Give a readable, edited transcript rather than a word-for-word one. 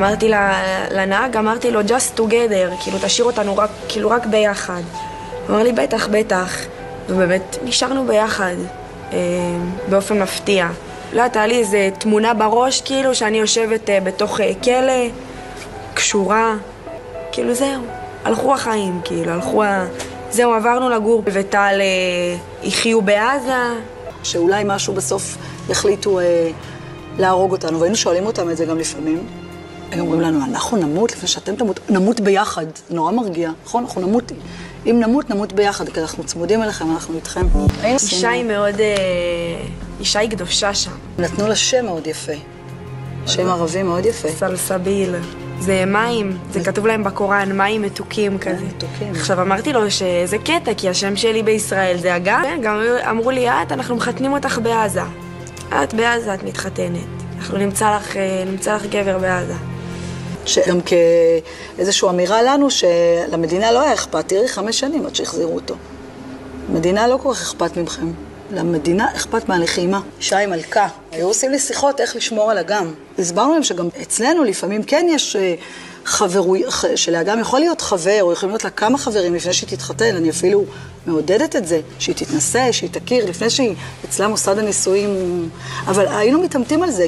אמרתי לנהג, אמרתי לו, just together, כאילו, תשאיר אותנו רק ביחד. הוא אמר לי, בטח, בטח. ובאמת, נשארנו ביחד, באופן מפתיע. לא, הייתה לי איזו תמונה בראש, כאילו, שאני יושבת בתוך כלא, קשורה. כאילו, זהו. הלכו החיים, כאילו, זהו, עברנו לגור בביתל, יחיו בעזה. שאולי משהו בסוף יחליטו להרוג אותנו, והיינו שואלים אותם את זה גם לפעמים. הם אומרים לנו, אנחנו נמות לפני שאתם תמות, נמות ביחד. זה נורא מרגיע, נכון? אנחנו נמות, אם נמות, נמות ביחד, כי אנחנו צמודים אליכם, אנחנו איתכם. אישה היא מאוד, אישה היא קדושה שם. נתנו לה שם מאוד יפה, שם ערבי מאוד יפה. סלסביל. זה מים, זה כתוב להם בקוראן, מים מתוקים כזה. מתוקים. עכשיו אמרתי לו שזה קטע, כי השם שלי בישראל זה אגם. גם אמרו לי, אנחנו מחתנים אותך בעזה. את בעזה, את מתחתנת. אנחנו נמצא לך גבר בעזה. שגם כאיזושהי אמירה לנו שלמדינה לא היה אכפת, תראי 5 שנים עד שהחזירו אותו. המדינה לא כל כך אכפת ממכם. למדינה אכפת מהלחימה. אישה היא מלכה. היו עושים לי שיחות איך לשמור על אגם. הסברנו להם שגם אצלנו לפעמים כן יש שלאגם יכול להיות חבר, או יכולים להיות לה כמה חברים לפני שהיא תתחתן. אני אפילו מעודדת את זה, שהיא תתנסה, שהיא תכיר, לפני שהיא אצלה מוסד הנישואים. אבל היינו מתאמתים על זה.